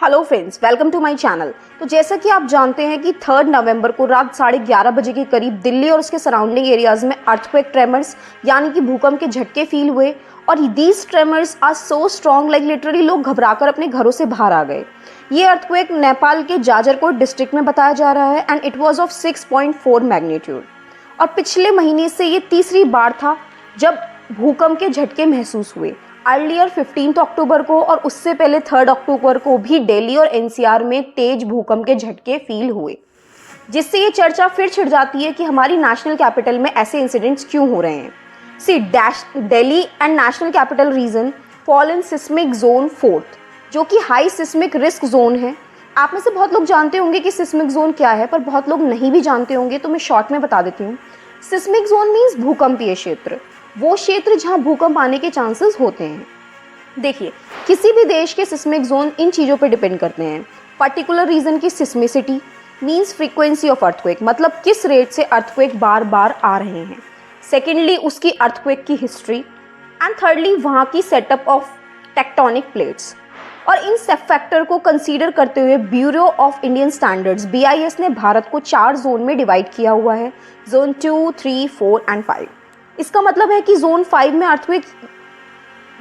Hello friends, welcome to my channel. तो जैसा कि आप जानते हैं कि 3 नवंबर को रात 11:30 बजे के करीब दिल्ली और उसके सराउंडिंग एरियाज में अर्थक्वेक ट्रेमर्स यानी कि भूकंप के झटके फील हुए और these tremors are so strong like literally लोग घबराकर अपने घरों से बाहर आ गए। ये अर्थक्वेक नेपाल के जाजरकोट डिस्ट्रिक्ट में बताया जा रहा है and it was of 6.4 magnitude. और पिछले महीने से ये तीसरी बार था जब भूकंप के झटके महसूस हुए। अर्लियर 15 अक्टूबर को और उससे पहले 3 अक्टूबर को भी दिल्ली और एनसीआर में तेज भूकंप के झटके फील हुए, जिससे ये चर्चा फिर छिड़ जाती है कि हमारी नेशनल कैपिटल में ऐसे इंसिडेंट्स क्यों हो रहे हैं। See Delhi and national capital region fall in seismic zone 4, जो कि हाई सिस्मिक रिस्क जोन है। आप में से बहुत लोग जानते होंगे कि सिस्मिक जोन क्या है, पर बहुत लोग नहीं भी जानते होंगे, तो मैं शॉर्ट में बता देती हूँ। सिस्मिक जोन मीन्स भूकंपीय क्षेत्र, वो क्षेत्र जहां भूकंप आने के चांसेस होते हैं। देखिए, किसी भी देश के सिस्मिक जोन इन चीज़ों पर डिपेंड करते हैं। पर्टिकुलर रीजन की सिस्मिसिटी मींस फ्रीक्वेंसी ऑफ अर्थक्वेक, मतलब किस रेट से अर्थक्वेक बार बार आ रहे हैं। सेकेंडली, उसकी अर्थक्वेक की हिस्ट्री एंड थर्डली वहाँ की सेटअप ऑफ टेक्टोनिक प्लेट्स। और इन सब फैक्टर को कंसीडर करते हुए bureau of Indian standards BIS ने भारत को 4 जोन में डिवाइड किया हुआ है, जोन 2, 3, 4 एंड 5। इसका मतलब है कि जोन 5 में अर्थक्वेक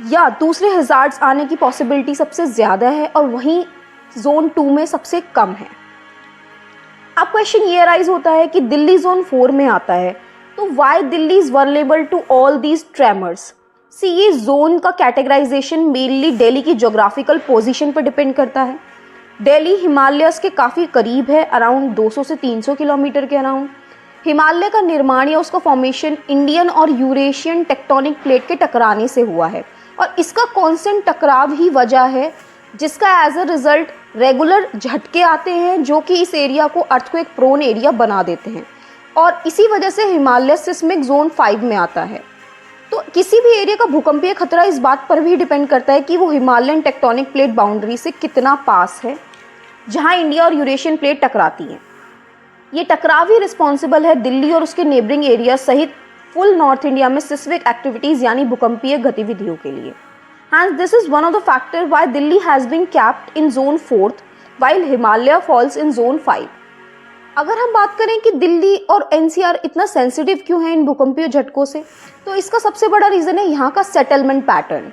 या दूसरे हजार्ड्स आने की पॉसिबिलिटी सबसे ज़्यादा है और वहीं जोन 2 में सबसे कम है। अब क्वेश्चन ये अराइज होता है कि दिल्ली जोन 4 में आता है, तो why Delhi is vulnerable to all these tremors. ये जोन का कैटेगराइजेशन मेनली दिल्ली की ज्योग्राफिकल पोजीशन पर डिपेंड करता है। दिल्ली हिमालयस के काफ़ी करीब है, अराउंड 200 से 300 किलोमीटर के अराउंड। हिमालय का निर्माण या उसका फॉर्मेशन इंडियन और यूरेशियन टेक्टोनिक प्लेट के टकराने से हुआ है और इसका कॉन्स्टेंट टकराव ही वजह है जिसका एज अ रिजल्ट रेगुलर झटके आते हैं, जो कि इस एरिया को अर्थक्वेक प्रोन एरिया बना देते हैं और इसी वजह से हिमालय सिस्मिक जोन 5 में आता है। तो किसी भी एरिया का भूकंपीय खतरा इस बात पर भी डिपेंड करता है कि वो हिमालयन टेक्टोनिक प्लेट बाउंड्री से कितना पास है, जहां इंडिया और यूरेशियन प्लेट टकराती हैं। ये टकराव ही रिस्पॉन्सिबल है दिल्ली और उसके नेबरिंग एरिया सहित फुल नॉर्थ इंडिया में सिस्मिक एक्टिविटीज़ यानी भूकंपीय गतिविधियों के लिए। Hence, this is one of the factors why Delhi has been capped in zone 4th while Himalaya falls in zone 5। अगर हम बात करें कि दिल्ली और NCR इतना सेंसिटिव क्यों है इन भूकंपीय झटकों से, तो इसका सबसे बड़ा रीज़न है यहाँ का सेटलमेंट पैटर्न।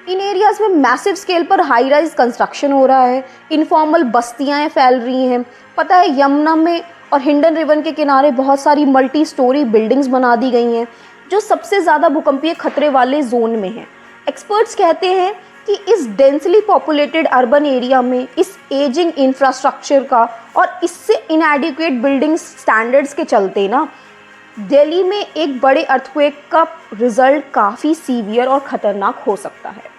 इन एरियाज़ में मैसिव स्केल पर हाई राइज कंस्ट्रक्शन हो रहा है, इनफॉर्मल बस्तियाँ फैल रही हैं। पता है, यमुना में और हिंडन रिवर के किनारे बहुत सारी मल्टी स्टोरी बिल्डिंग्स बना दी गई हैं, जो सबसे ज़्यादा भूकंपीय खतरे वाले जोन में हैं। एक्सपर्ट्स कहते हैं कि इस डेंसली पॉपुलेटेड अर्बन एरिया में इस एजिंग इंफ्रास्ट्रक्चर का और इससे इनएडिक्वेट बिल्डिंग स्टैंडर्ड्स के चलते ना दिल्ली में एक बड़े अर्थक्वेक का रिजल्ट काफ़ी सीवियर और ख़तरनाक हो सकता है।